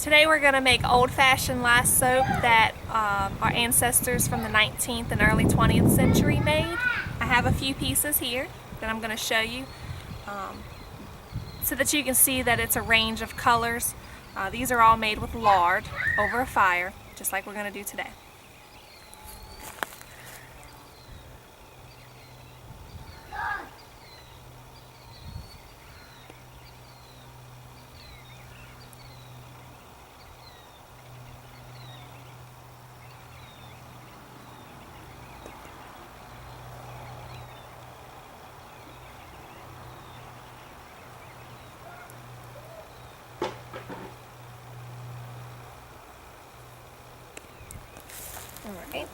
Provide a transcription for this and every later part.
Today we're going to make old-fashioned lye soap that our ancestors from the 19th and early 20th century made. I have a few pieces here that I'm going to show you so that you can see that it's a range of colors. These are all made with lard over a fire, just like we're going to do today. Alright,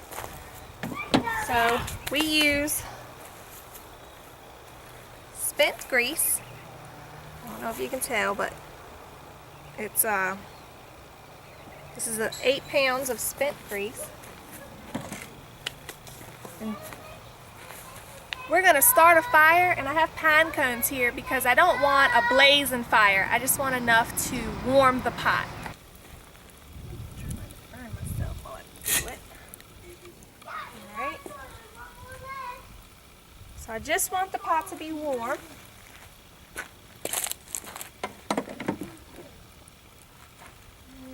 so we use spent grease. I don't know if you can tell, but it's this is 8 pounds of spent grease. And we're going to start a fire, and I have pine cones here because I don't want a blazing fire. I just want enough to warm the pot. So I just want the pot to be warm.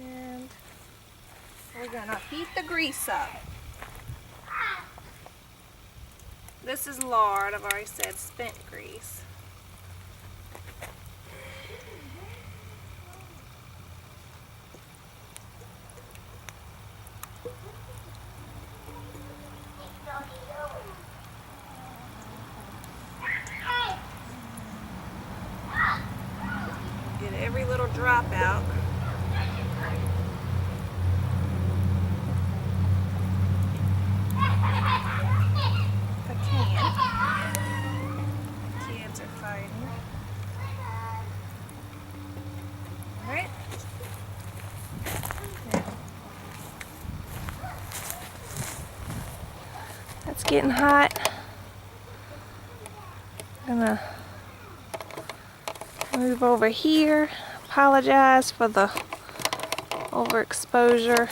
And we're going to heat the grease up. This is lard, I've already said spent grease. Get every little drop out. If I can. Kids are fighting. Alright. That's getting hot. I'm gonna move over here. Apologize for the overexposure.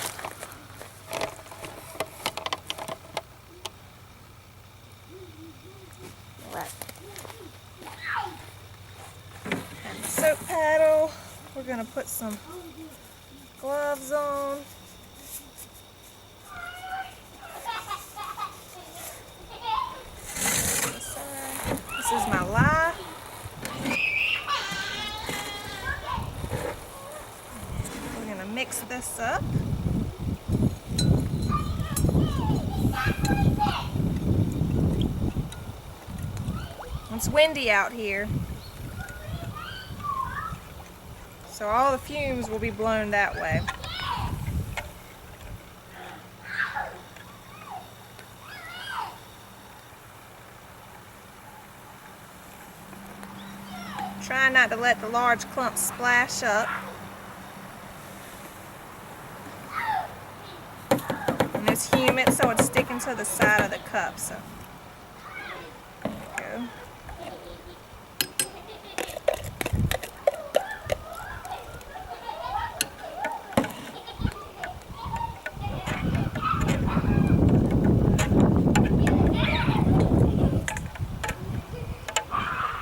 And the soap paddle. We're gonna put some gloves on. This is my lye. Mix this up. It's windy out here, so all the fumes will be blown that way. Try not to let the large clumps splash up. It's humid, so it's sticking to the side of the cup. So there we go.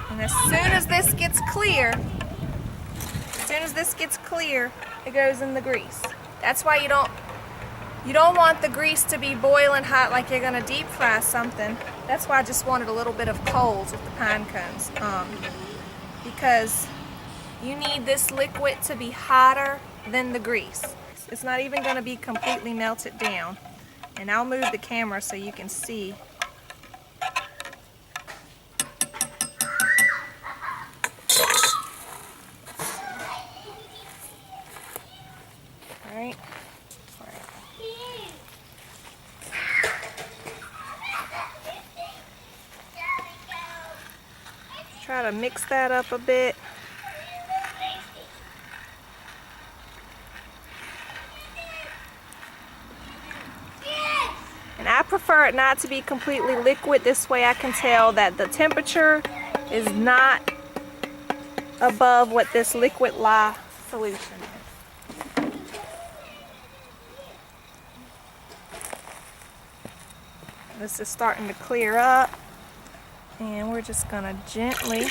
And as soon as this gets clear, it goes in the grease. That's why you don't want the grease to be boiling hot like you're going to deep fry something. That's why I just wanted a little bit of coals with the pine cones. Because you need this liquid to be hotter than the grease. It's not even going to be completely melted down. And I'll move the camera so you can see. Alright. Try to mix that up a bit. And I prefer it not to be completely liquid. This way I can tell that the temperature is not above what this liquid lye solution is. This is starting to clear up, and we're just gonna gently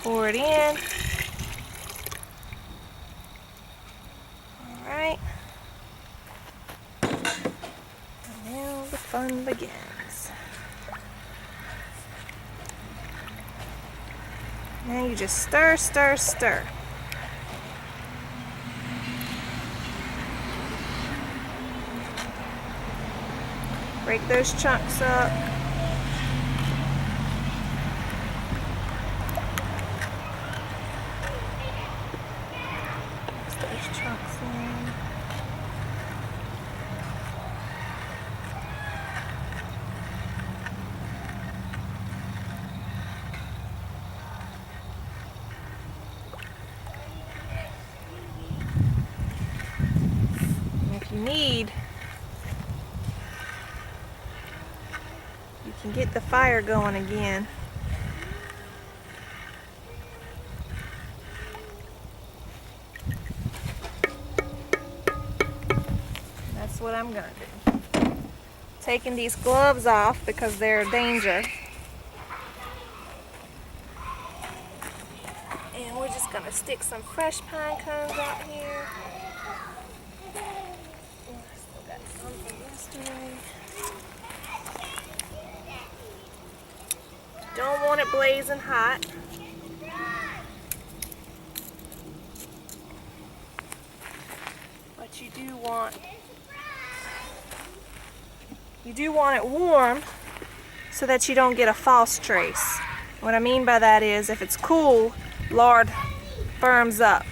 pour it in. All right. And now the fun begins. Now you just stir, stir, stir. Break those chunks up. Mix those chunks in. And if you need, you can get the fire going again. That's what I'm gonna do. Taking these gloves off because they're a danger. And we're just gonna stick some fresh pine cones out here. Still got some from yesterday. Don't want it blazing hot. But you do want it warm so that you don't get a false trace. What I mean by that is if it's cool, lard firms up.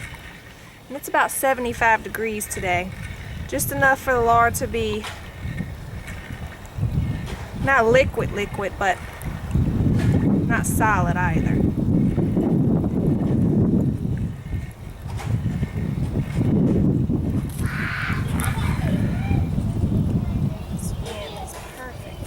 And it's about 75 degrees today. Just enough for the lard to be not liquid, but not solid either. This wind is perfect.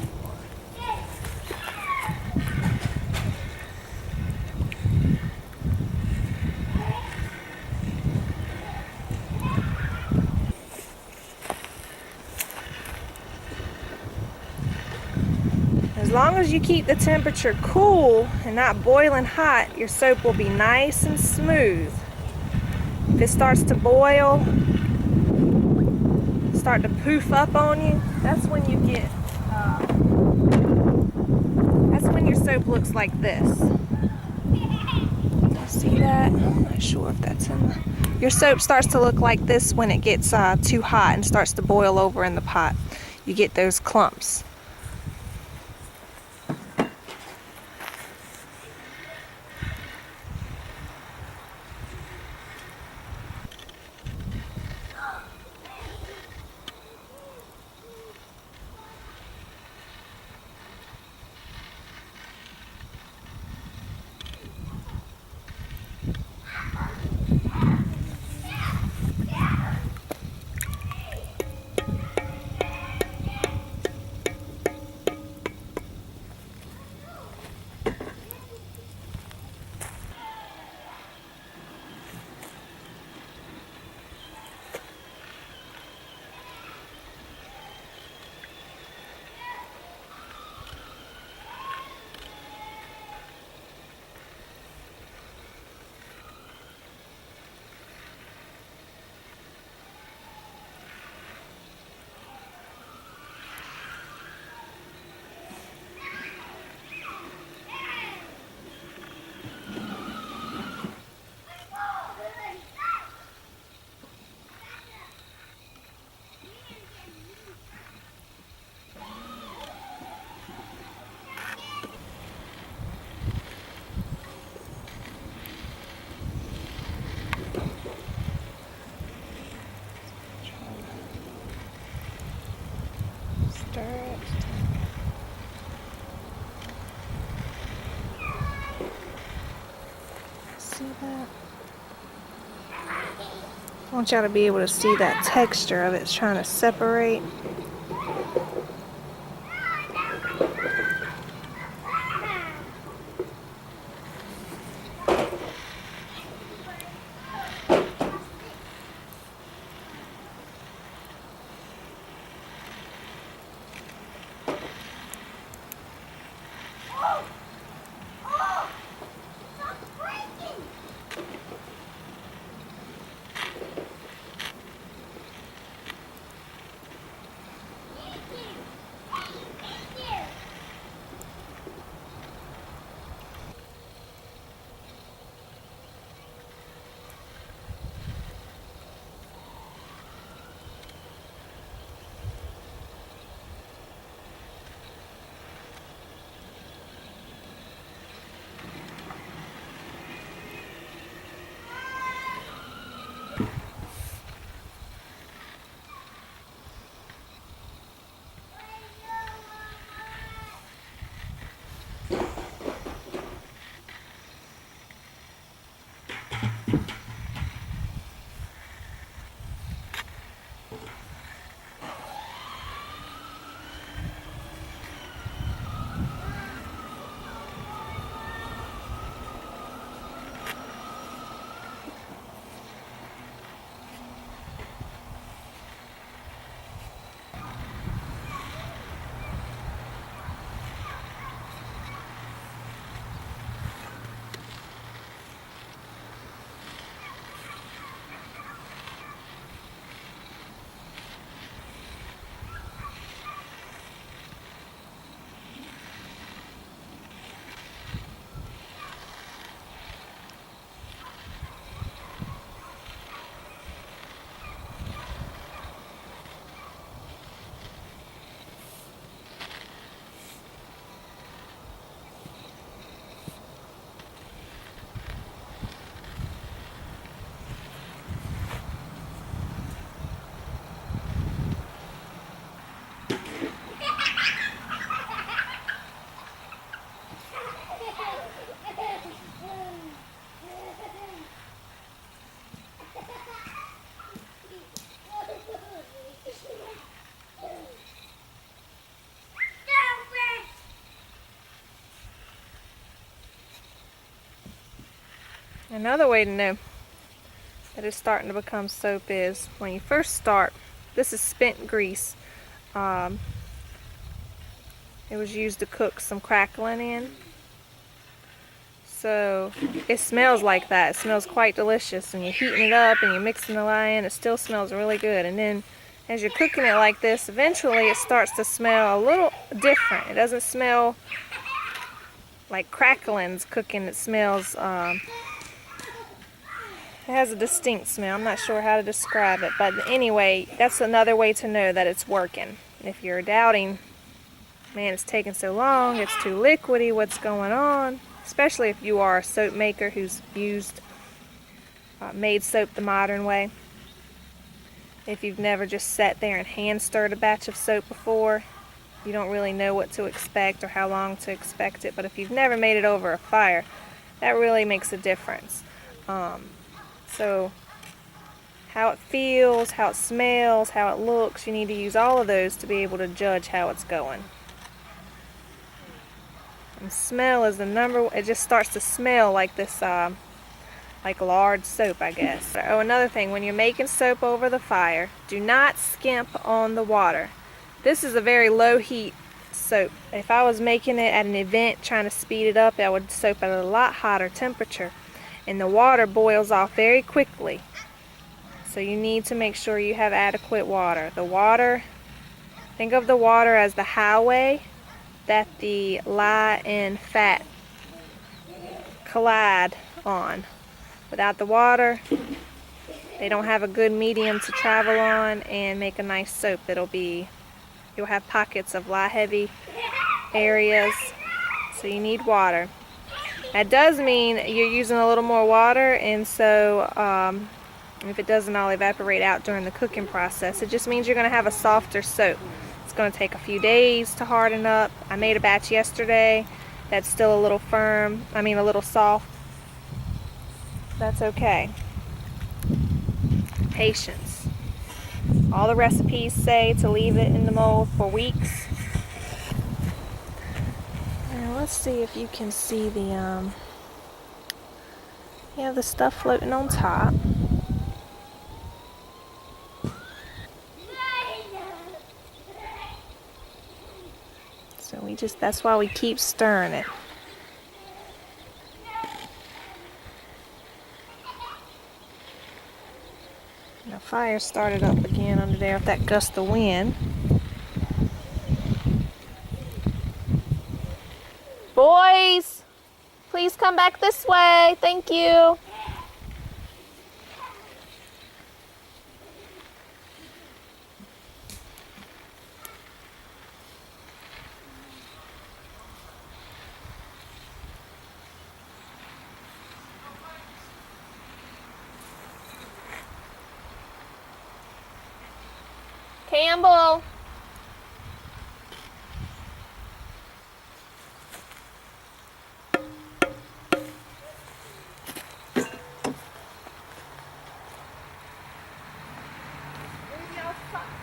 As long as you keep the temperature cool and not boiling hot, your soap will be nice and smooth. If it starts to boil, start to poof up on you, that's when you get, that's when your soap looks like this. See that? I'm not sure if that's in the... Your soap starts to look like this when it gets too hot and starts to boil over in the pot. You get those clumps. Stir it. See that? I want y'all to be able to see that texture of it. It's trying to separate. Another way to know that it's starting to become soap is when you first start. This is spent grease. It was used to cook some crackling in. So it smells like that. It smells quite delicious. And you're heating it up and you're mixing the lye in. It still smells really good. And then as you're cooking it like this, eventually it starts to smell a little different. It doesn't smell like crackling's cooking. It smells, it has a distinct smell. I'm not sure how to describe it. But anyway, that's another way to know that it's working. If you're doubting, man, it's taking so long, it's too liquidy, what's going on? Especially if you are a soap maker who's made soap the modern way. If you've never just sat there and hand stirred a batch of soap before, you don't really know what to expect or how long to expect it. But if you've never made it over a fire, that really makes a difference. So how it feels, how it smells, how it looks, you need to use all of those to be able to judge how it's going. And smell is the number one. It just starts to smell like this, like lard soap, I guess. Oh, another thing, when you're making soap over the fire, do not skimp on the water. This is a very low heat soap. If I was making it at an event trying to speed it up, I would soap at a lot hotter temperature. And the water boils off very quickly. So you need to make sure you have adequate water. The water, think of the water as the highway that the lye and fat collide on. Without the water, they don't have a good medium to travel on and make a nice soap. You'll have pockets of lye heavy areas, so you need water. That does mean you're using a little more water, and so if it doesn't all evaporate out during the cooking process, it just means you're going to have a softer soap. It's going to take a few days to harden up. I made a batch yesterday that's still a little firm, a little soft. That's okay. Patience. All the recipes say to leave it in the mold for weeks. Now let's see if you can see the the stuff floating on top. So that's why we keep stirring it. The fire started up again under there with that gust of wind. Boys, please come back this way. Thank you. Campbell.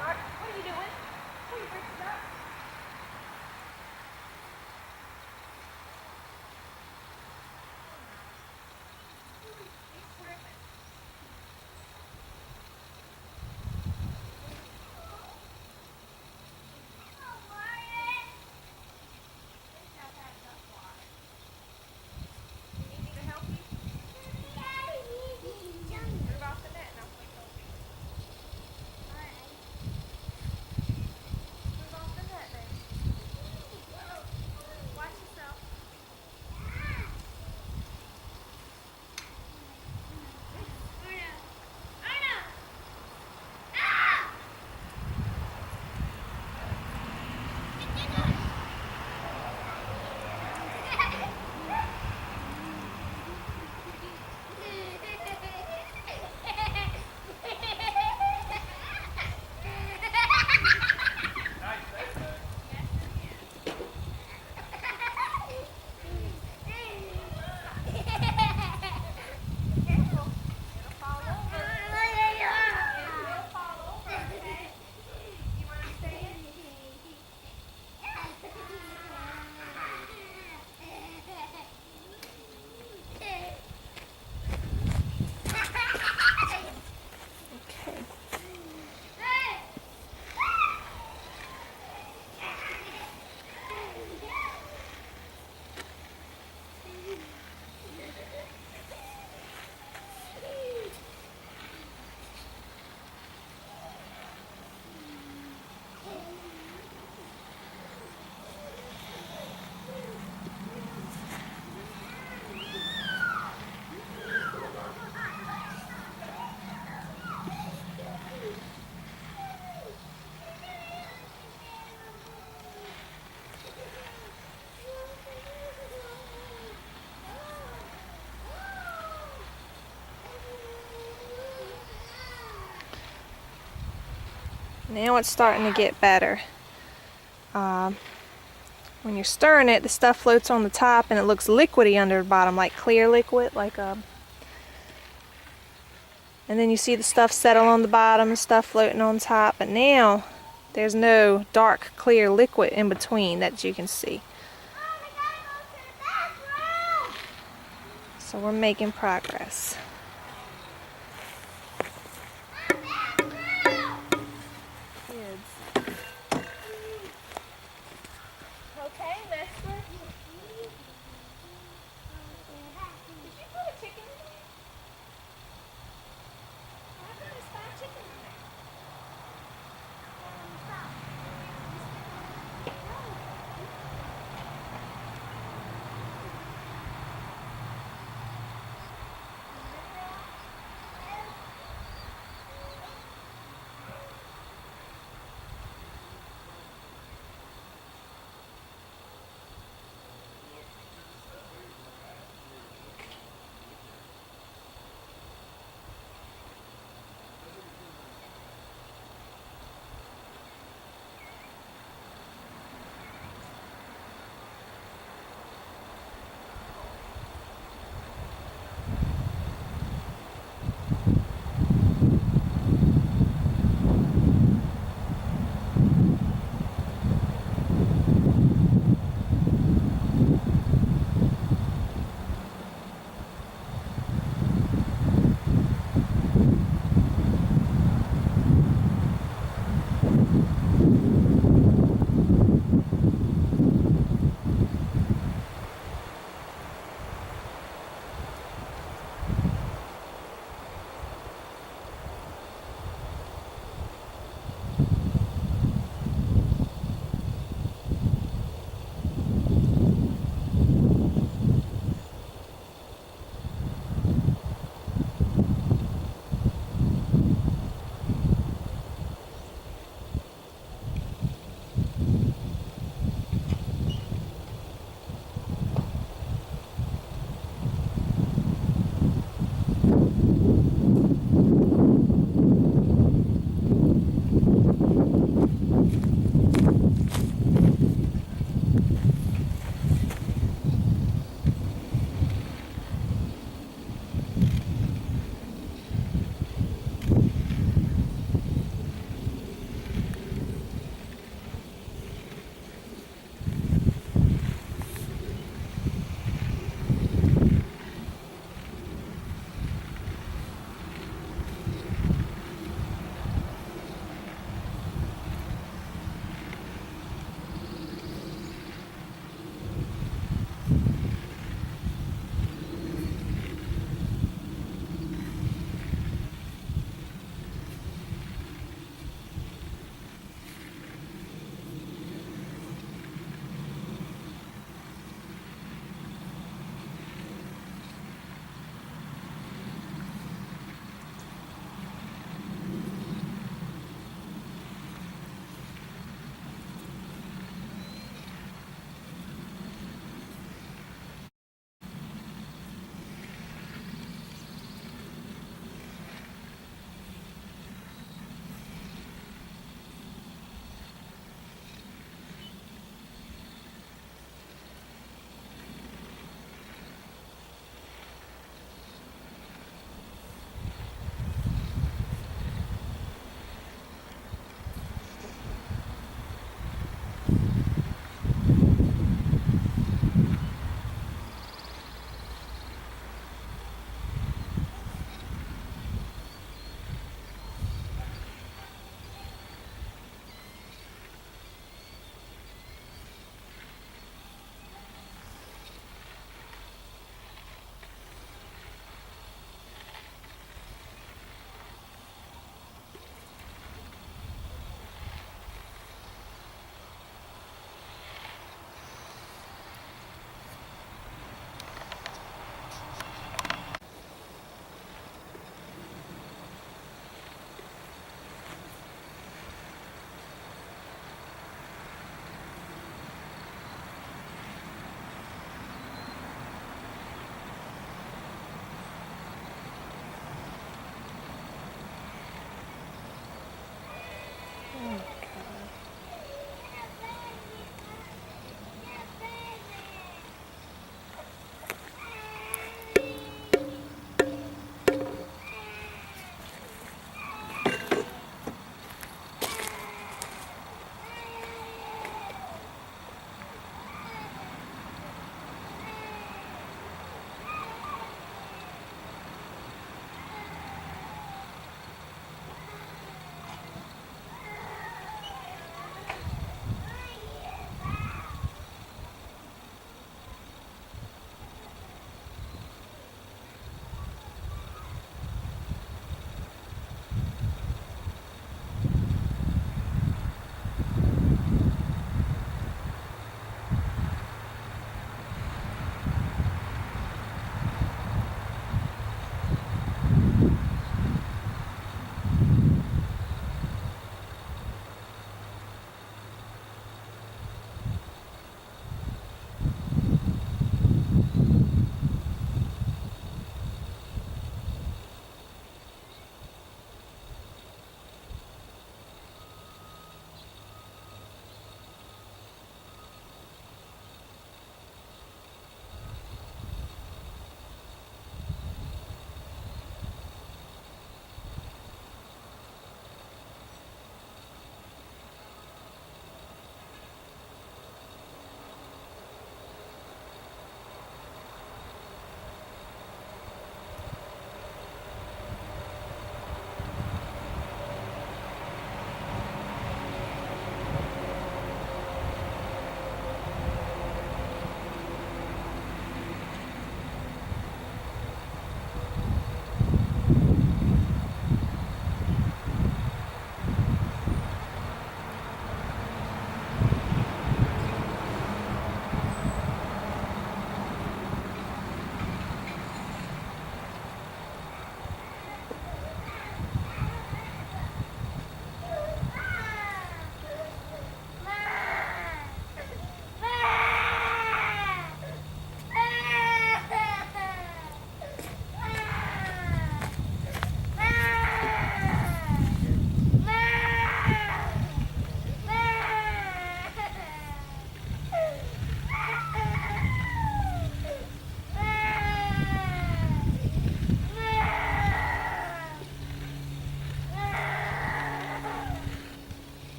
What are you doing? What are you breaking up? Now it's starting to get better. When you're stirring it, the stuff floats on the top and it looks liquidy under the bottom, like clear liquid, and then you see the stuff settle on the bottom and stuff floating on top. But now there's no dark clear liquid in between that you can see. So we're making progress. Kids. Okay, mister. Did you put a chicken in there? I thought there's 5 chickens in there.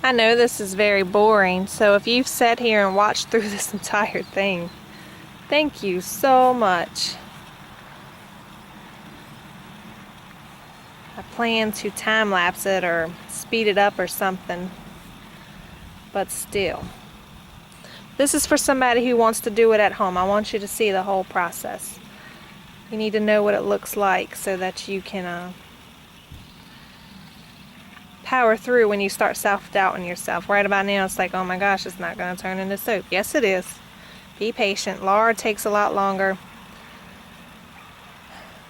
I know this is very boring, so if you've sat here and watched through this entire thing, thank you so much. I plan to time lapse it or speed it up or something, but still. This is for somebody who wants to do it at home. I want you to see the whole process. You need to know what it looks like so that you can power through when you start self-doubting yourself. Right about now it's like, oh my gosh, it's not going to turn into soap. Yes it is. Be patient. Lard takes a lot longer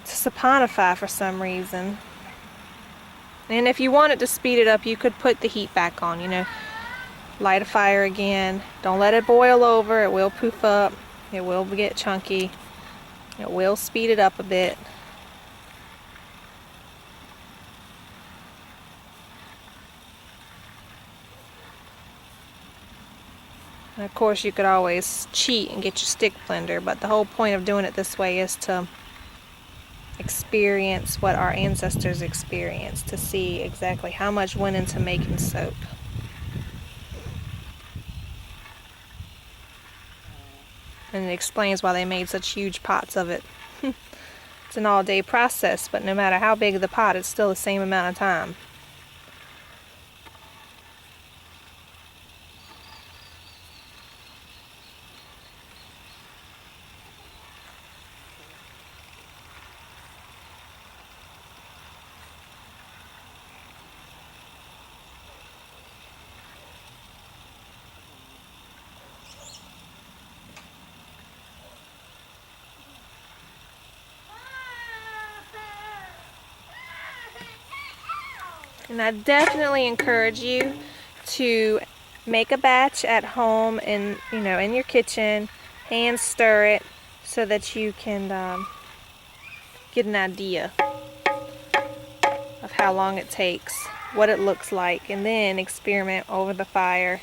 to saponify for some reason. And if you wanted to speed it up, you could put the heat back on, you know. Light a fire again. Don't let it boil over. It will poof up. It will get chunky. It will speed it up a bit. And of course you could always cheat and get your stick blender, but the whole point of doing it this way is to experience what our ancestors experienced, to see exactly how much went into making soap. And it explains why they made such huge pots of it. It's an all-day process, but no matter how big the pot, it's still the same amount of time. And I definitely encourage you to make a batch at home in your kitchen, hand stir it so that you can get an idea of how long it takes, what it looks like, and then experiment over the fire.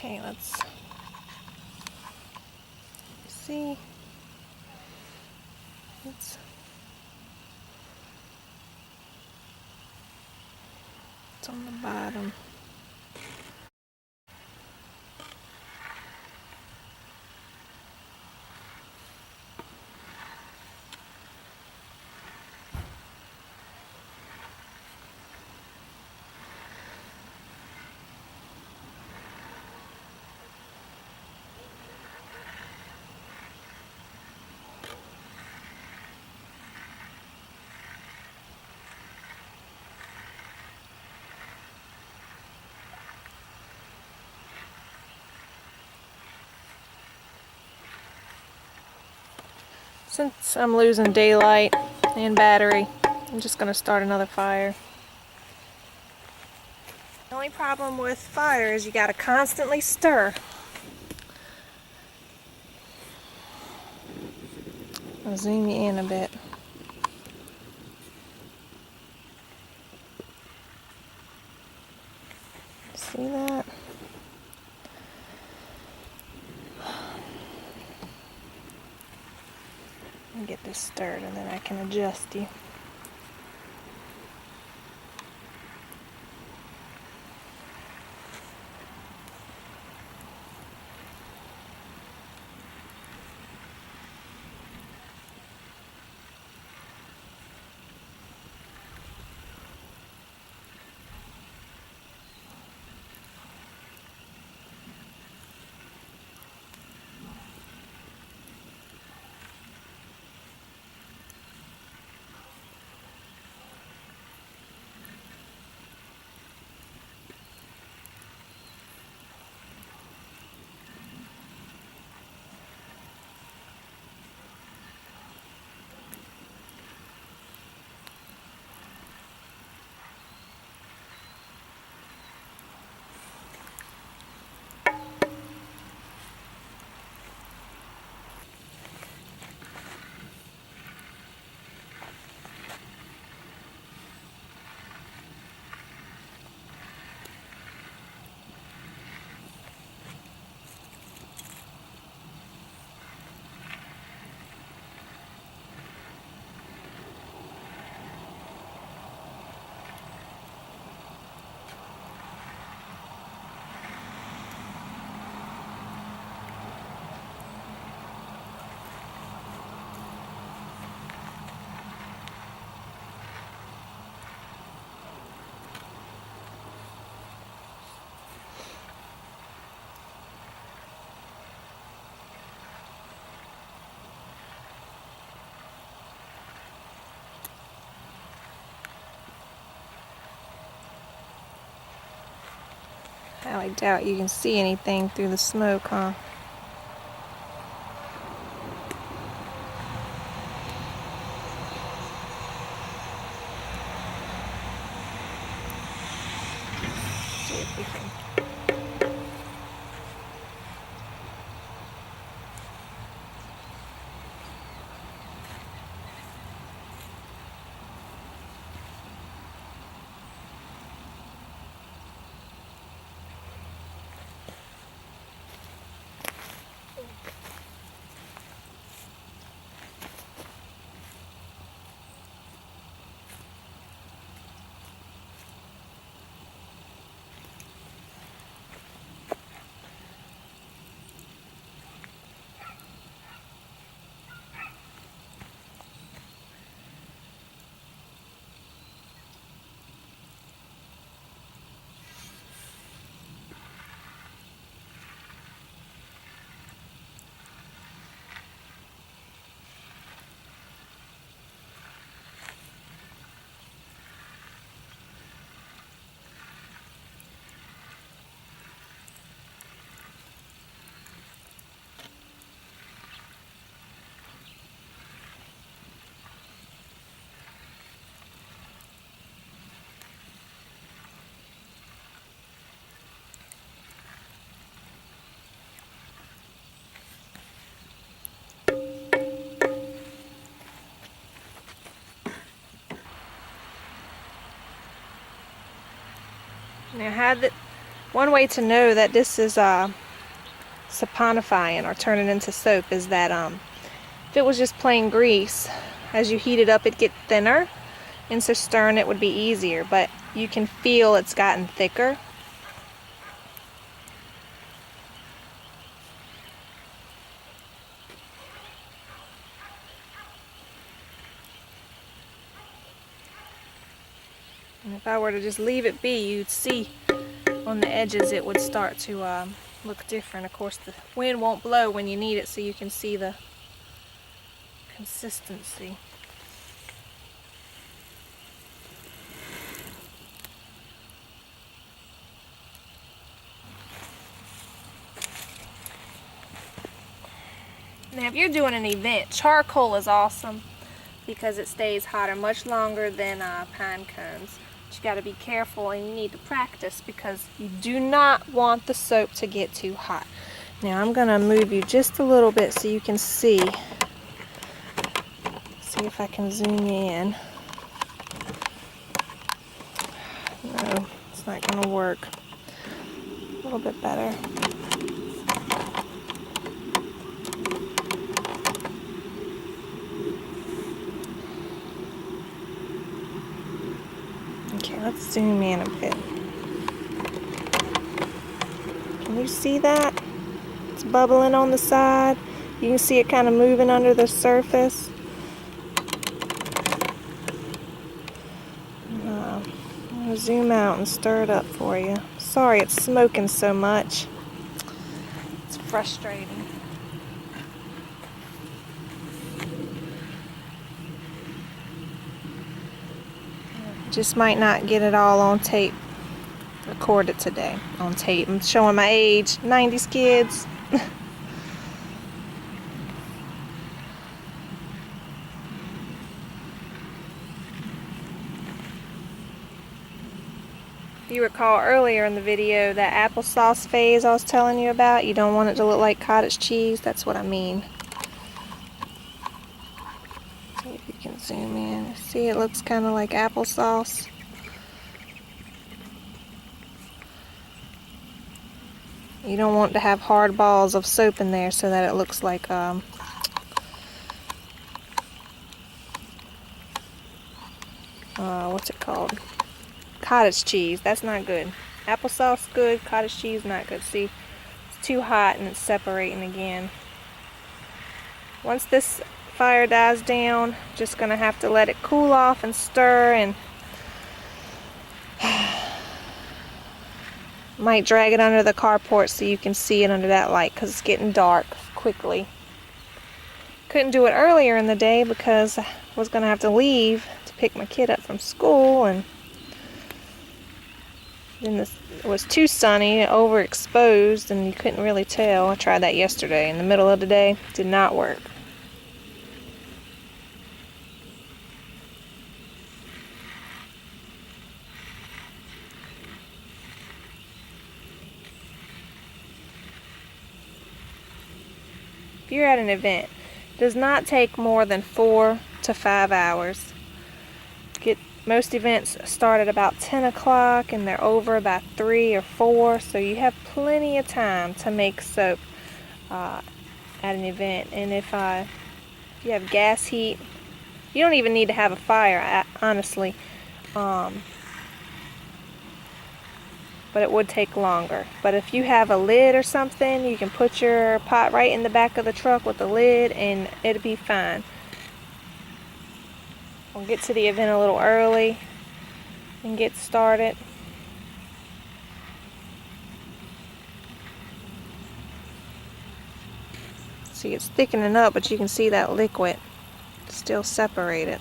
Okay, let's see. It's on the bottom. Since I'm losing daylight and battery, I'm just going to start another fire. The only problem with fire is you got to constantly stir. I'll zoom you in a bit. See that? Get this stirred and then I can adjust you. I doubt you can see anything through the smoke, huh? See if we can. Now One way to know that this is saponifying or turning into soap is that if it was just plain grease, as you heat it up, it'd get thinner, and so stirring it would be easier, but you can feel it's gotten thicker. And if I were to just leave it be, you'd see on the edges it would start to look different. Of course, the wind won't blow when you need it, so you can see the consistency. Now, if you're doing an event, charcoal is awesome because it stays hotter much longer than pine cones. But you got to be careful, and you need to practice because you do not want the soap to get too hot. Now, I'm going to move you just a little bit so you can see. See if I can zoom in. No, it's not going to work. A little bit better. Okay, let's zoom in a bit. Can you see that? It's bubbling on the side. You can see it kind of moving under the surface. I'm going to zoom out and stir it up for you. Sorry it's smoking so much. It's frustrating. Just might not get it all on tape. Recorded today on tape. I'm showing my age. 90s kids. If you recall earlier in the video, that applesauce phase I was telling you about, you don't want it to look like cottage cheese. That's what I mean. See if you can zoom in. See, it looks kind of like applesauce. You don't want to have hard balls of soap in there so that it looks like what's it called? Cottage cheese. That's not good. Applesauce good, cottage cheese not good. See, it's too hot and it's separating again. Once this fire dies down, just gonna have to let it cool off and stir, and might drag it under the carport so you can see it under that light because it's getting dark quickly. Couldn't do it earlier in the day because I was gonna have to leave to pick my kid up from school, and then it was too sunny, overexposed, and you couldn't really tell. I tried that yesterday in the middle of the day. Did not work. If you're at an event, it does not take more than 4 to 5 hours. Most events start at about 10 o'clock and they're over about 3 or 4, so you have plenty of time to make soap at an event. And if you have gas heat, you don't even need to have a fire, honestly, but it would take longer. But if you have a lid or something, you can put your pot right in the back of the truck with the lid and it'll be fine. We'll get to the event a little early and get started. See, it's thickening up, but you can see that liquid still separated.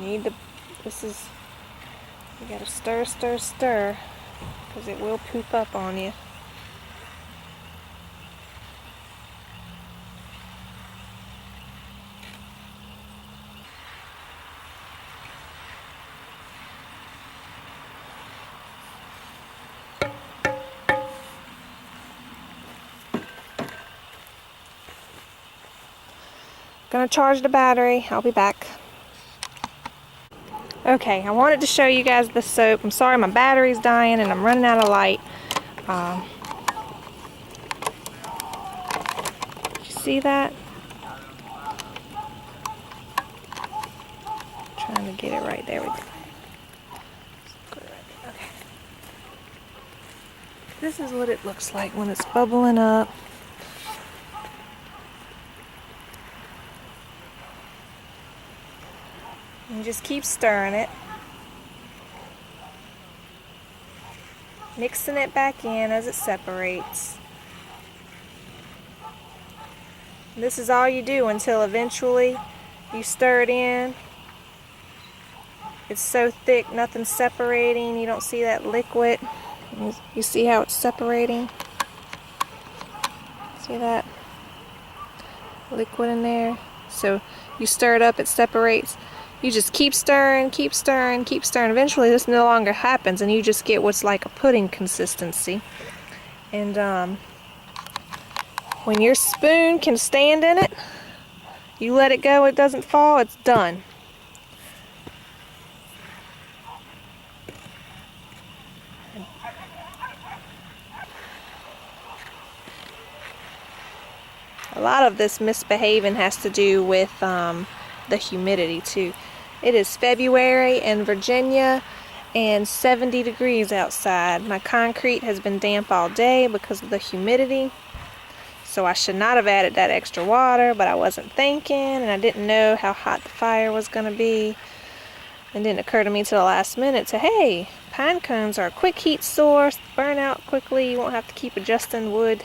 You gotta stir, stir, stir, because it will poop up on you. Gonna charge the battery. I'll be back. Okay, I wanted to show you guys the soap. I'm sorry my battery's dying and I'm running out of light. You see that? Trying to get it right there. Okay. This is what it looks like when it's bubbling up. And just keep stirring it. Mixing it back in as it separates. This is all you do until eventually you stir it in. It's so thick, nothing's separating. You don't see that liquid. You see how it's separating? See that liquid in there? So you stir it up, it separates. You just keep stirring, keep stirring, keep stirring. Eventually this no longer happens and you just get what's like a pudding consistency. And when your spoon can stand in it, you let it go, it doesn't fall, it's done. A lot of this misbehaving has to do with the humidity too. It is February in Virginia and 70 degrees outside. My concrete has been damp all day because of the humidity. So I should not have added that extra water, but I wasn't thinking and I didn't know how hot the fire was going to be. It didn't occur to me till the last minute to, hey, pine cones are a quick heat source, burn out quickly, you won't have to keep adjusting wood.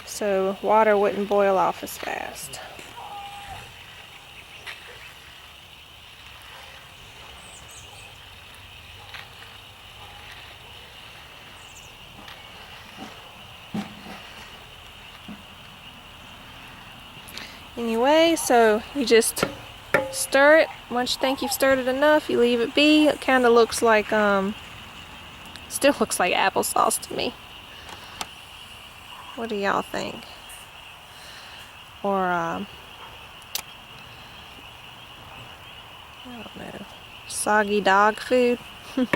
So water wouldn't boil off as fast. Anyway, so you just stir it. Once you think you've stirred it enough, you leave it be. It kind of looks like, still looks like applesauce to me. What do y'all think? Or, I don't know, soggy dog food? Well,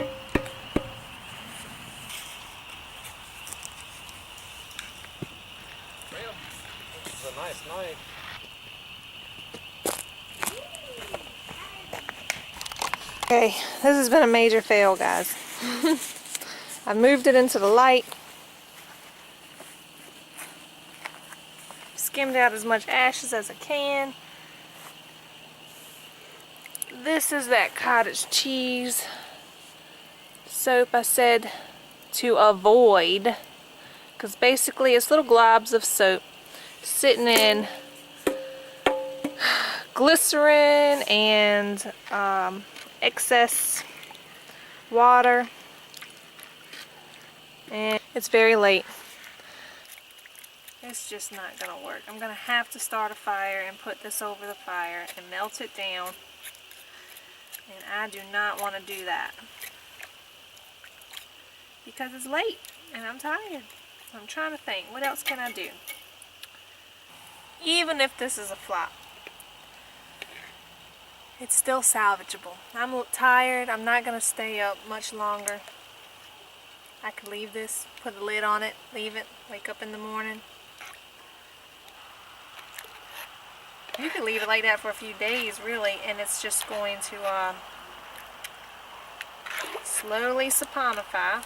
this is a nice night. Okay, this has been a major fail, guys. I moved it into the light. Skimmed out as much ashes as I can. This is that cottage cheese soap I said to avoid, because basically it's little globs of soap sitting in glycerin and excess water, and it's very late. It's just not gonna work. I'm gonna have to start a fire and put this over the fire and melt it down, and I do not want to do that because it's late and I'm tired. I'm trying to think, what else can I do? Even if this is a flop, it's still salvageable. I'm tired. I'm not going to stay up much longer. I could leave this, put a lid on it, leave it, wake up in the morning. You could leave it like that for a few days, really, and it's just going to slowly saponify,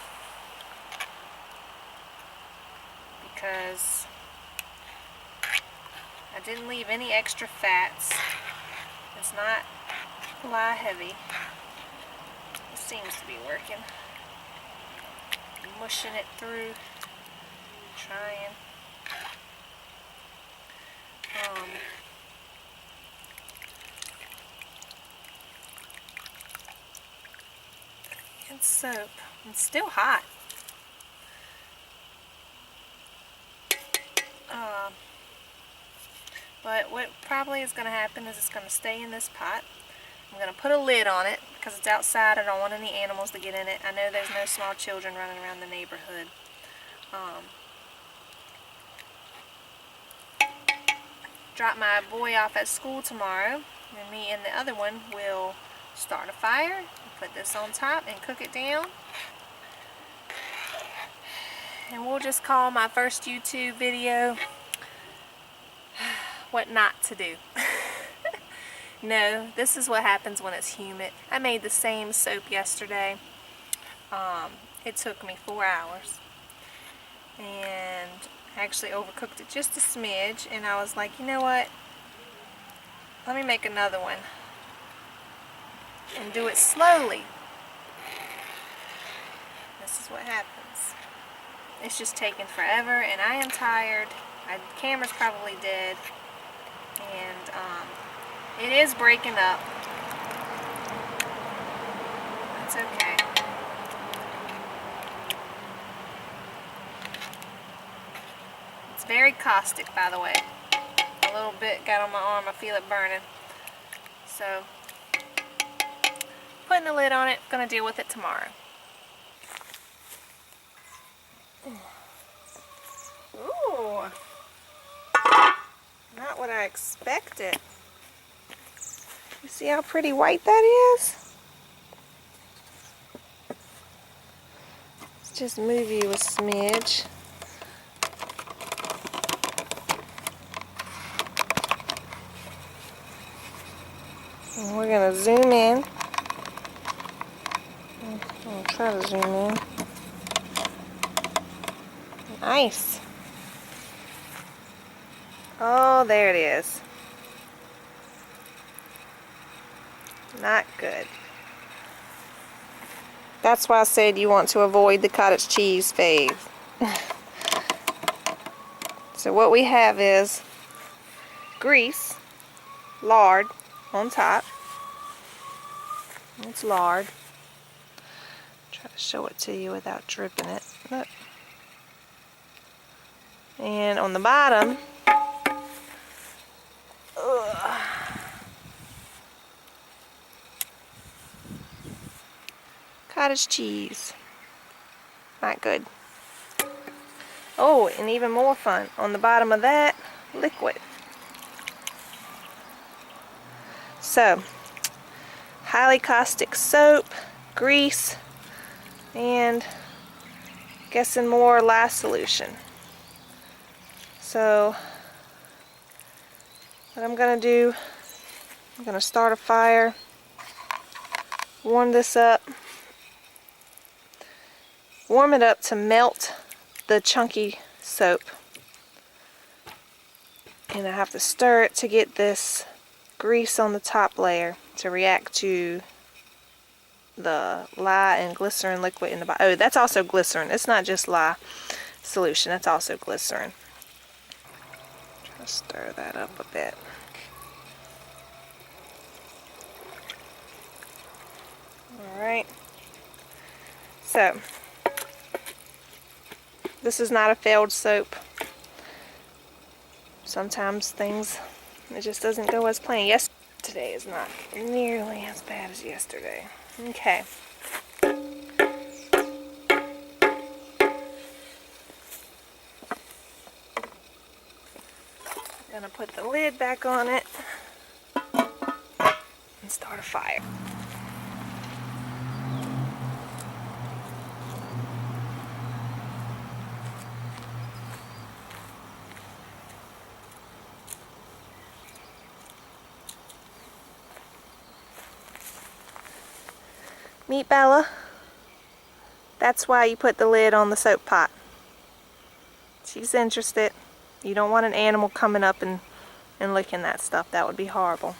because I didn't leave any extra fats. It's not fly heavy. It seems to be working. Mushing it through, trying. And soap. It's still hot. But what probably is going to happen is it's going to stay in this pot. I'm going to put a lid on it because it's outside. I don't want any animals to get in it. I know there's no small children running around the neighborhood. Drop my boy off at school tomorrow, And me and the other one will start a fire, put this on top and cook it down. And we'll just call my first YouTube video what not to do. No, this is what happens when it's humid. I made the same soap yesterday. It took me 4 hours. And I actually overcooked it just a smidge. And I was like, you know what? Let me make another one. And do it slowly. This is what happens. It's just taking forever, and I am tired. My camera's probably dead, and it is breaking up. That's okay. It's very caustic, by the way. A little bit got on my arm. I feel it burning. So, putting a lid on it. Gonna deal with it tomorrow. Ooh, not what I expected. You see how pretty white that is? Let's just move you a smidge. And we're gonna zoom in. I'll try to zoom in. Nice. Oh, there it is. Not good. That's why I said you want to avoid the cottage cheese phase. So what we have is grease, lard on top. It's lard. Try to show it to you without dripping it. Look. And on the bottom, cottage cheese. Not good. Oh, and even more fun, on the bottom of that, liquid. So, highly caustic soap, grease, and guessing more lye solution. So, what I'm going to do, I'm going to start a fire, warm this up, warm it up to melt the chunky soap. And I have to stir it to get this grease on the top layer to react to the lye and glycerin liquid in the bottom. Oh, that's also glycerin. It's not just lye solution, that's also glycerin. Try to stir that up a bit. Alright. So, this is not a failed soap. Sometimes things, it just doesn't go as planned. Yes, today is not nearly as bad as yesterday. Okay. I'm gonna put the lid back on it and start a fire. Meet Bella. That's why you put the lid on the soap pot. She's interested. You don't want an animal coming up and licking that stuff. That would be horrible.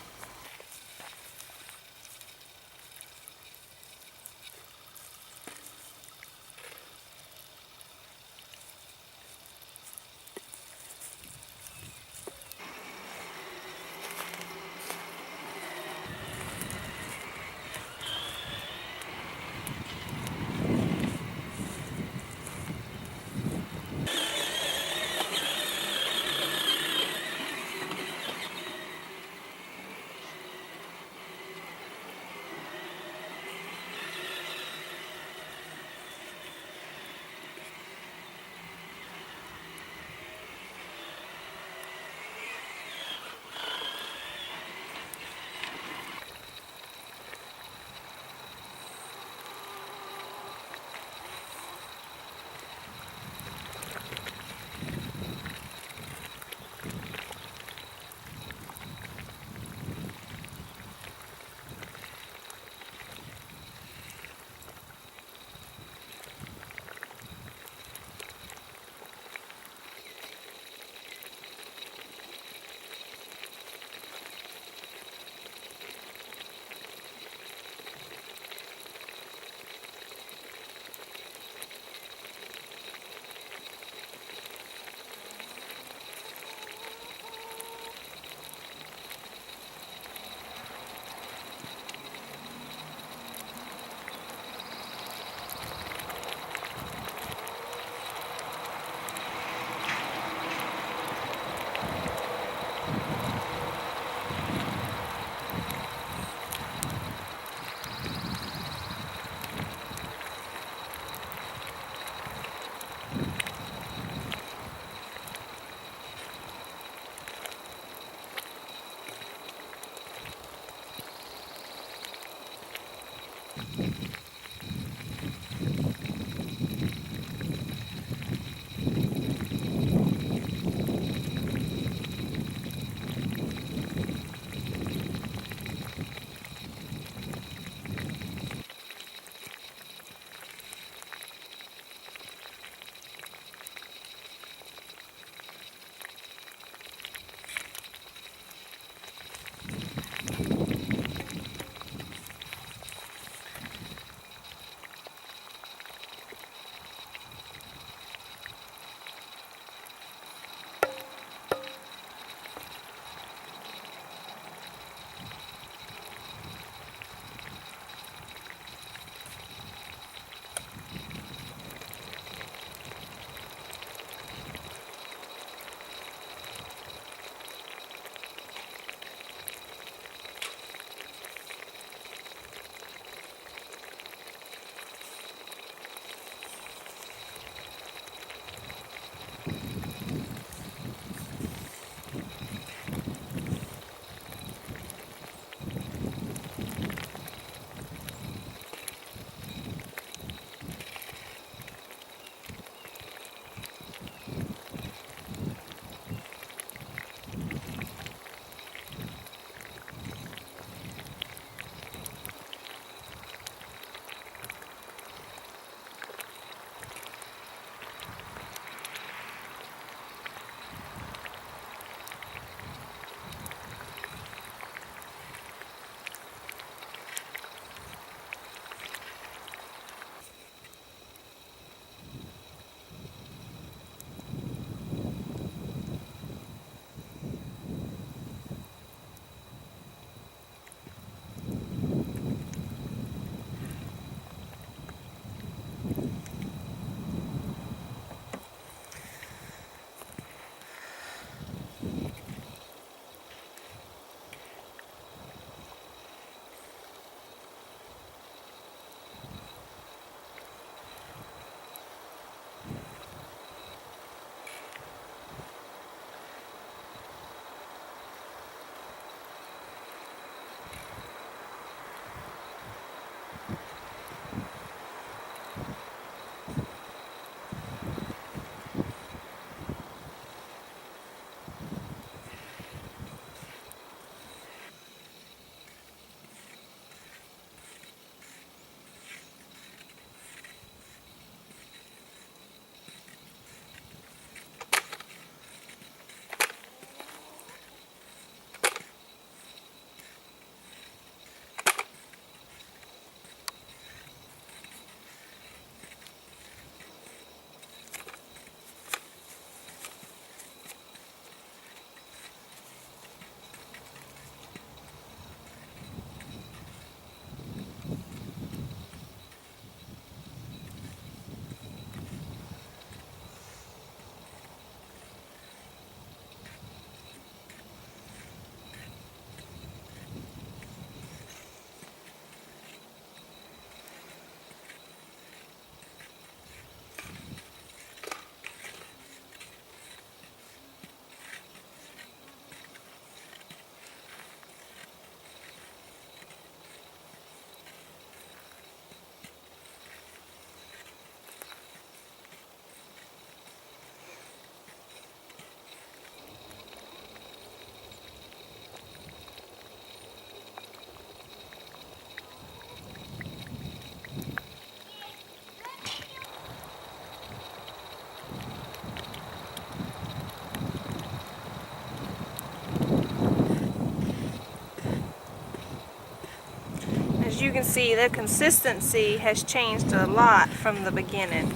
you can see, the consistency has changed a lot from the beginning.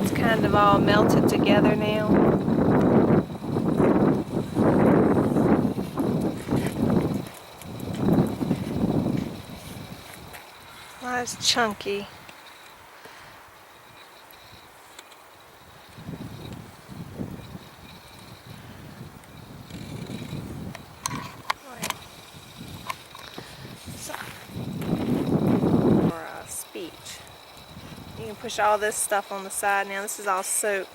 It's kind of all melted together now. Well, it's chunky. Speech. You can push all this stuff on the side now. This is all soap.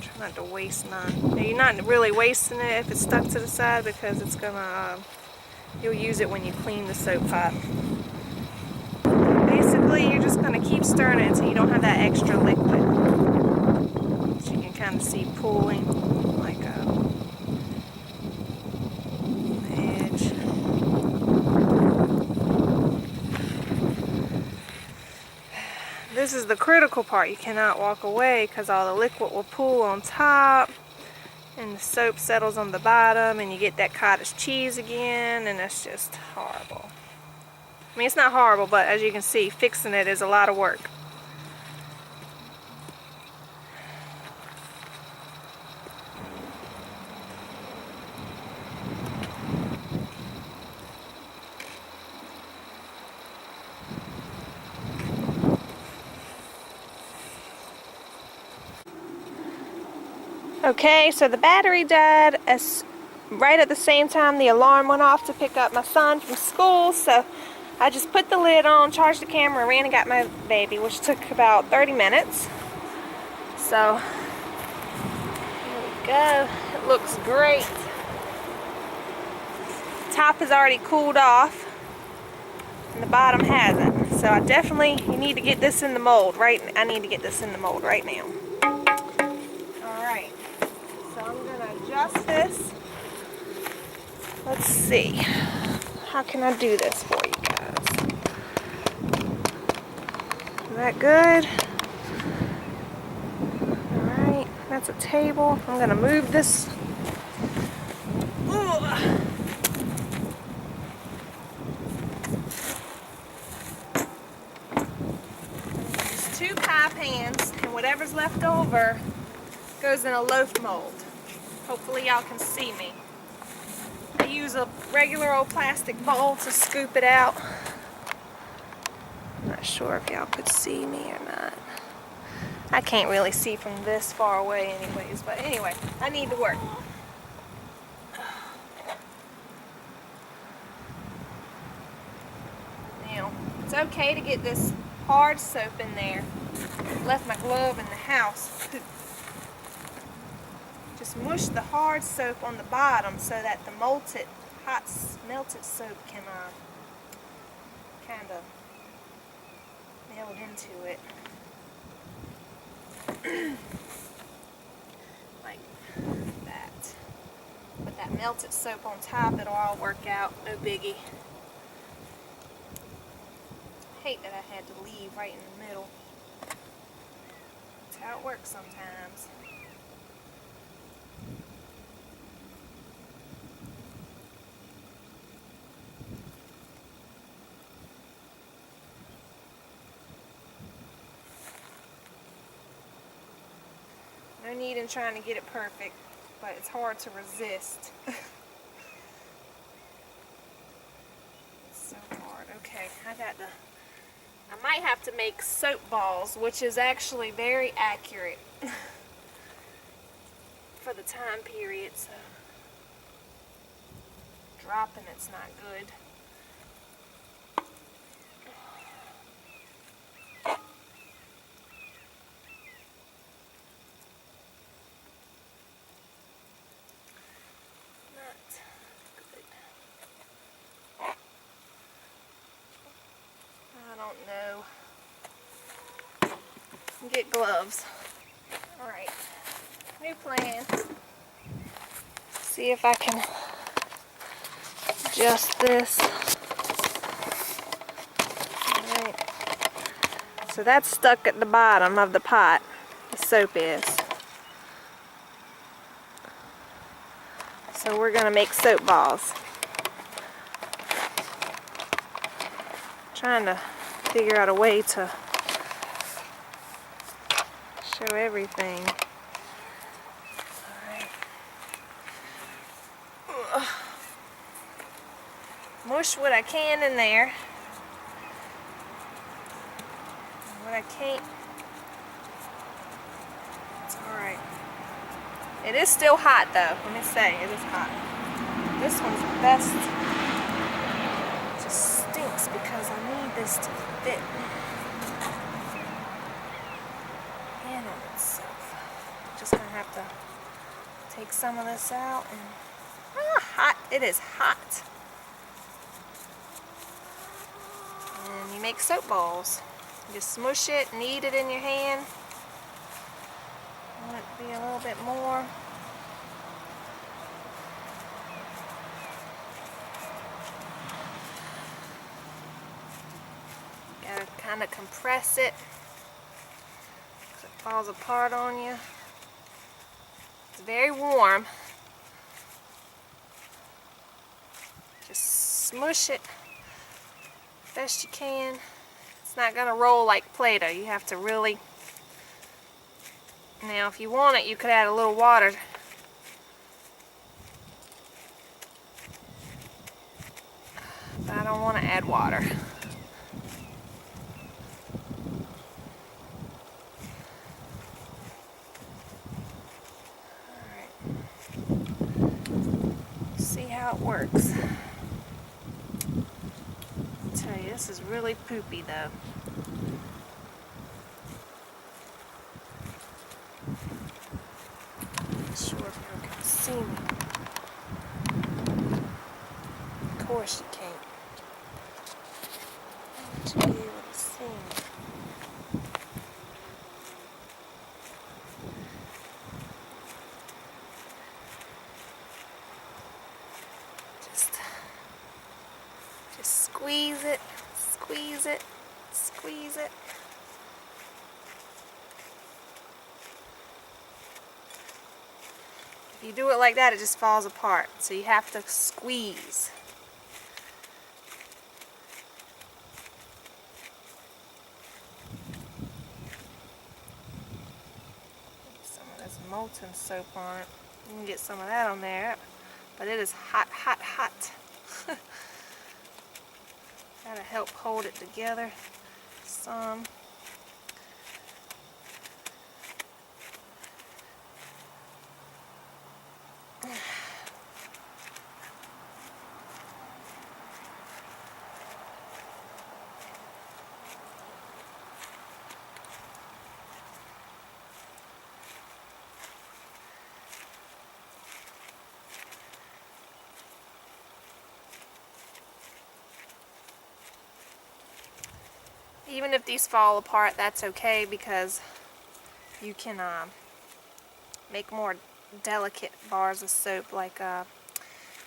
Try not to waste none. Now, you're not really wasting it if it's stuck to the side because it's gonna, you'll use it when you clean the soap pot. Basically, you're just gonna keep stirring it until you don't have that extra liquid. So you can kind of see pooling like a edge. This is the critical part. You cannot walk away because all the liquid will pool on top and the soap settles on the bottom and you get that cottage cheese again, and it's just horrible. I mean, it's not horrible, but as you can see, fixing it is a lot of work. Okay, so the battery died right at the same time the alarm went off to pick up my son from school, so I just put the lid on, charged the camera, ran and got my baby, which took about 30 minutes. So, here we go. It looks great. The top has already cooled off, and the bottom hasn't. So I definitely, you need to get this in the mold, right? I need to get this in the mold right now. Alright. So I'm going to adjust this. Let's see. How can I do this for you guys? Is that good? Alright, that's a table. I'm going to move this. Ugh. There's 2 pie pans, and whatever's left over goes in a loaf mold. Hopefully y'all can see me. I use a regular old plastic bowl to scoop it out. I'm not sure if y'all could see me or not. I can't really see from this far away anyways, but anyway, I need to work. Now, it's okay to get this hard soap in there. Left my glove in the house. Just mush the hard soap on the bottom so that the melted soap can kind of meld into it. Like that. With that melted soap on top, it'll all work out, no biggie. I hate that I had to leave right in the middle. That's how it works sometimes. No need in trying to get it perfect, but it's hard to resist. It's so hard. Okay, I might have to make soap balls, which is actually very accurate for the time period, so dropping it's not good. No. Get gloves. Alright. New plan. See if I can adjust this. Alright. So that's stuck at the bottom of the pot. The soap is. So we're gonna make soap balls. Trying to figure out a way to show everything. Alright. Mush what I can in there. What I can't. It's alright. It is still hot though. Let me say, it is hot. This one's the best. It just stinks because I need this to fit in on itself. Just gonna have to take some of this out and hot. It is hot. And you make soap balls. You just smush it, knead it in your hand. Want it to be a little bit more. Gotta kind of compress it so it falls apart on you. It's very warm. Just smush it best you can. It's not gonna roll like Play-Doh. You have to really. Now, if you want it, you could add a little water. But I don't want to add water. See how it works. I'll tell you, this is really poopy though. Not sure if you can see me. Of course you can't. I want you to be able to see me. Just squeeze it, squeeze it, squeeze it. If you do it like that, it just falls apart. So you have to squeeze. Some of this molten soap on it. You can get some of that on there. But it is hot, hot, hot. Gotta help hold it together some. Even if these fall apart, that's okay because you can make more delicate bars of soap. Like a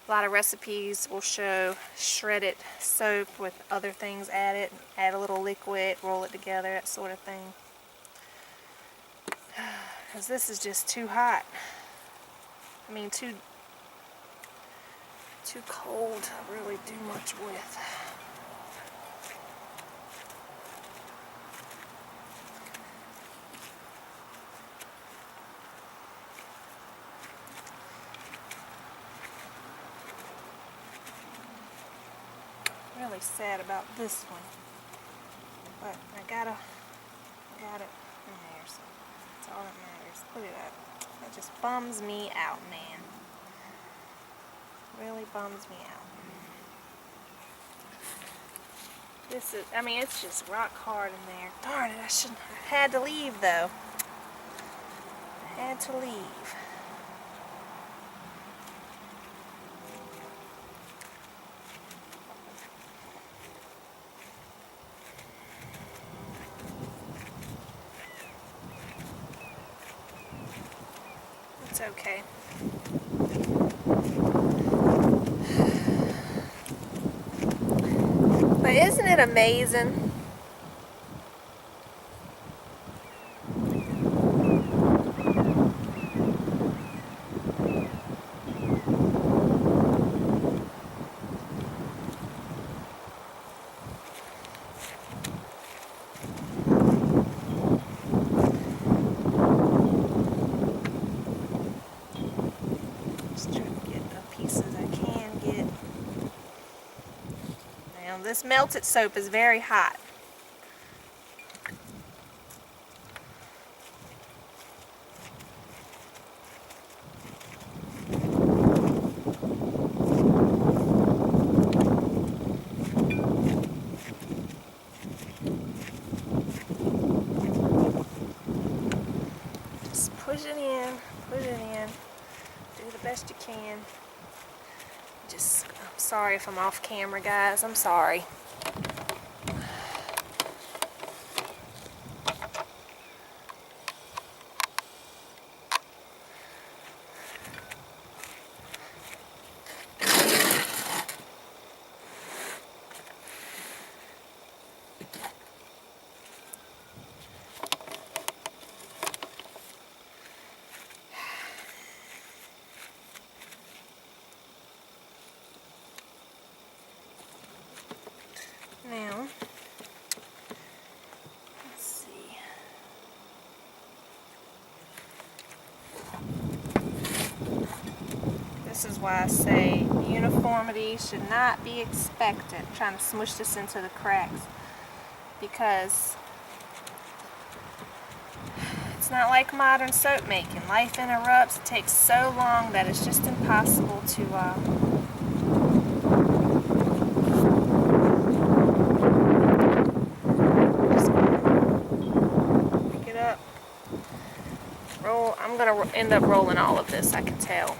lot of recipes will show shredded soap with other things added. Add a little liquid, roll it together, that sort of thing. Because this is just too hot. I mean, too cold to really do much with. Really sad about this one, but I got it in there, so that's all that matters. Look at that. That just bums me out, man. Really bums me out. This is, I mean, it's just rock hard in there. Darn it, I had to leave though. I had to leave. It's okay. But isn't it amazing? Now this melted soap is very hot. Just push it in, do the best you can. I'm sorry if I'm off camera, guys, I'm sorry. Now, let's see. This is why I say uniformity should not be expected. I'm trying to smush this into the cracks because it's not like modern soap making. Life interrupts. It takes so long that it's just impossible to roll. I'm going to end up rolling all of this, I can tell.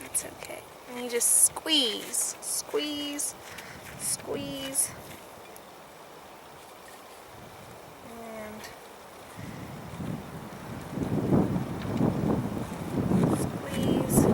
That's okay. And you just squeeze, squeeze, squeeze. And squeeze.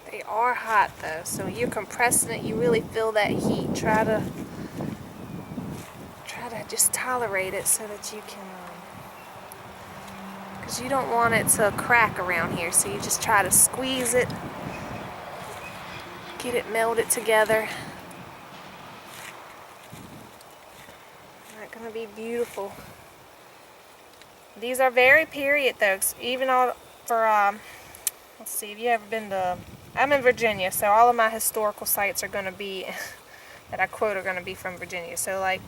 They are hot though, so you're compressing it, you really feel that heat. Try to just tolerate it so that you can, because you don't want it to crack around here, so you just try to squeeze it, get it melded together. Not gonna be beautiful. These are very period though, even all for let's see, have you ever been to, I'm in Virginia, so all of my historical sites are going to be, that I quote, are going to be from Virginia. So like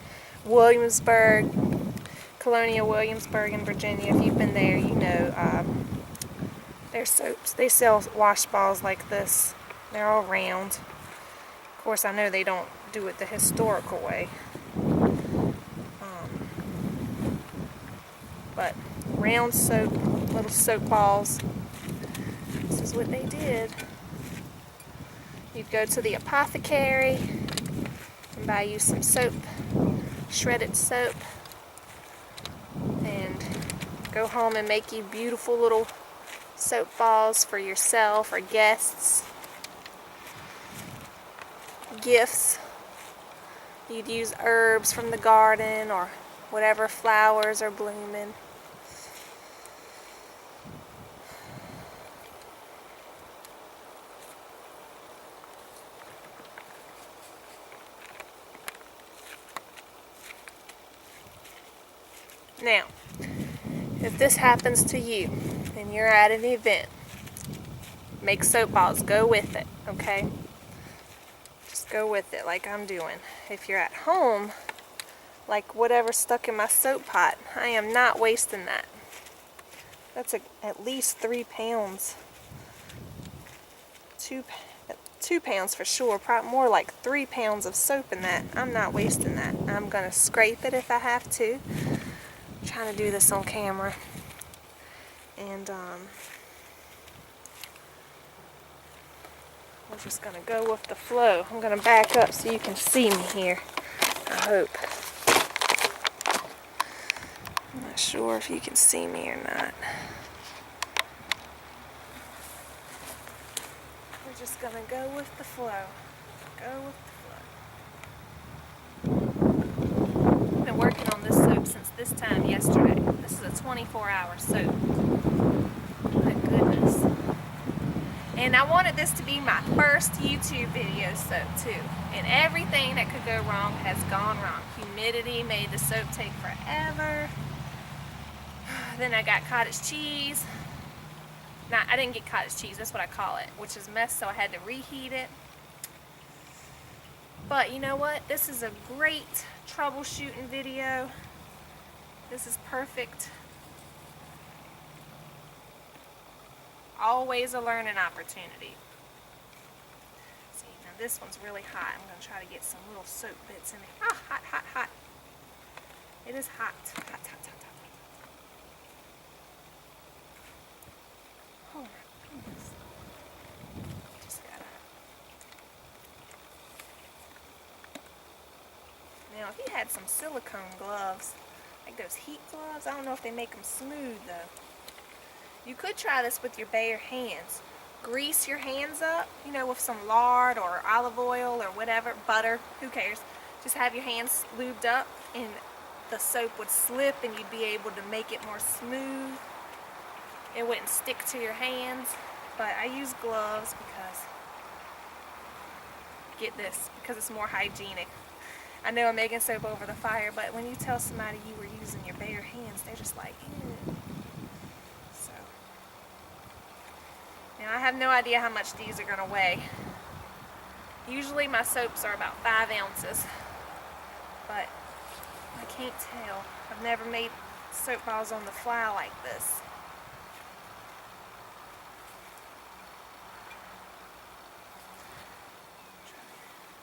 Williamsburg, Colonial Williamsburg in Virginia, if you've been there, you know their soaps. They sell wash balls like this. They're all round. Of course, I know they don't do it the historical way. But round soap, little soap balls. This is what they did. You'd go to the apothecary and buy you some soap, shredded soap, and go home and make you beautiful little soap balls for yourself or guests, gifts. You'd use herbs from the garden or whatever flowers are blooming. Now, if this happens to you and you're at an event, make soap balls, go with it, okay? Just go with it like I'm doing. If you're at home, like whatever's stuck in my soap pot, I am not wasting that. That's at least 3 pounds. 2 pounds for sure, probably more like 3 pounds of soap in that. I'm not wasting that. I'm gonna scrape it if I have to. I'm trying to do this on camera. And we're just gonna go with the flow. I'm gonna back up so you can see me here, I hope. I'm not sure if you can see me or not. We're just gonna go with the flow. Go with the flow. I've been working on this soap since this time yesterday. This is a 24-hour soap. My goodness. And I wanted this to be my first YouTube video soap too. And everything that could go wrong has gone wrong. Humidity made the soap take forever. Then I got cottage cheese. Nah, I didn't get cottage cheese, that's what I call it, which is mess, so I had to reheat it. But you know what? This is a great troubleshooting video. This is perfect. Always a learning opportunity. See, now this one's really hot. I'm going to try to get some little soap bits in it. Ah, hot, hot, hot. It is hot. Hot, hot, hot, hot. Oh my goodness. Just gotta. Now, if you had some silicone gloves, like those heat gloves, I don't know if they make them smooth though. You could try this with your bare hands. Grease your hands up, you know, with some lard or olive oil or whatever, butter, who cares. Just have your hands lubed up and the soap would slip and you'd be able to make it more smooth. It wouldn't stick to your hands, but I use gloves because, get this, because it's more hygienic. I know I'm making soap over the fire, but when you tell somebody you were using your bare hands, they're just like, ew. So, now I have no idea how much these are going to weigh. Usually my soaps are about 5 ounces, but I can't tell. I've never made soap balls on the fly like this.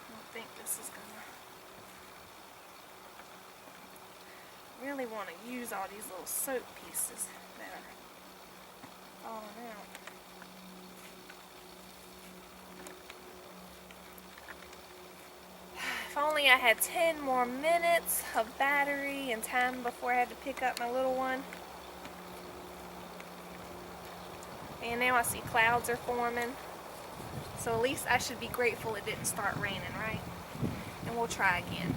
I don't think this is gonna. Really want to use all these little soap pieces that are falling out. If only I had 10 more minutes of battery and time before I had to pick up my little one. And now I see clouds are forming. So at least I should be grateful it didn't start raining, right? And we'll try again.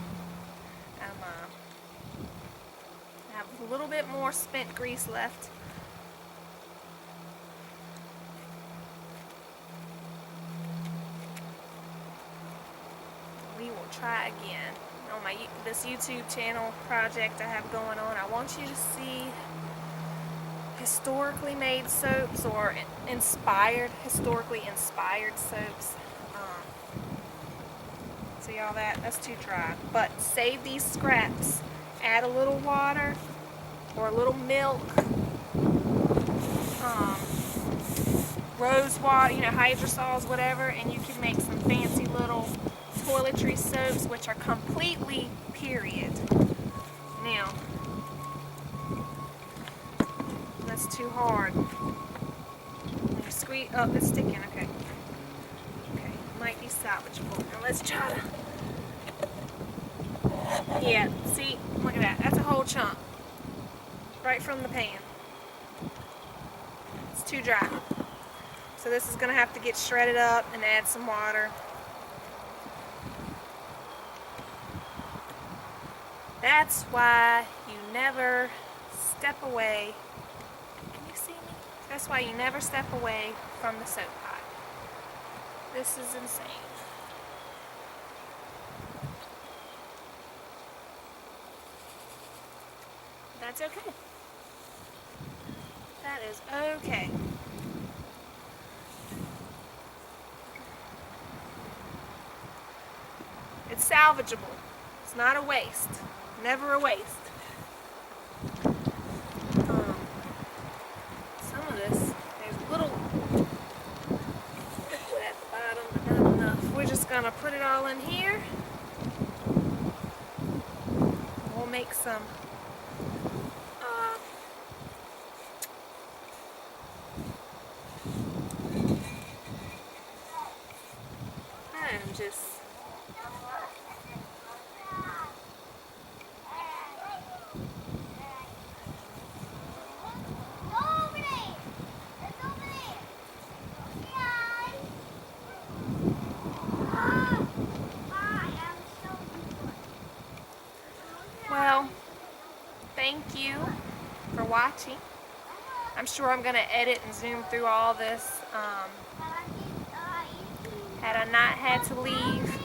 I have a little bit more spent grease left. We will try again. On this YouTube channel project I have going on, I want you to see historically made soaps or historically inspired soaps. See all that? That's too dry. But save these scraps. Add a little water or a little milk, rose water, you know, hydrosols, whatever, and you can make some fancy little toiletry soaps, which are completely period. Now, that's too hard. When you squeeze, oh, it's sticking, okay. Okay, might be salvageable. Now let's try to, yeah, see, look at that, that's a whole chunk. Right from the pan. It's too dry. So this is gonna have to get shredded up and add some water. That's why you never step away. Can you see me? That's why you never step away from the soap pot. This is insane. That's okay. That is okay. It's salvageable. It's not a waste. Never a waste. Some of this, there's a little liquid at the bottom, but not enough. We're just gonna put it all in here. We'll make some I'm just well, thank you for watching. I'm sure I'm going to edit and zoom through all this. Had I not had to leave,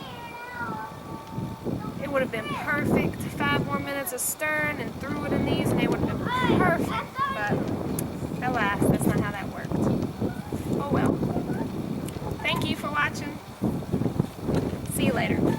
it would have been perfect. 5 more minutes of stirring and threw it in these and it would have been perfect. But alas, that's not how that worked. Oh well. Thank you for watching. See you later.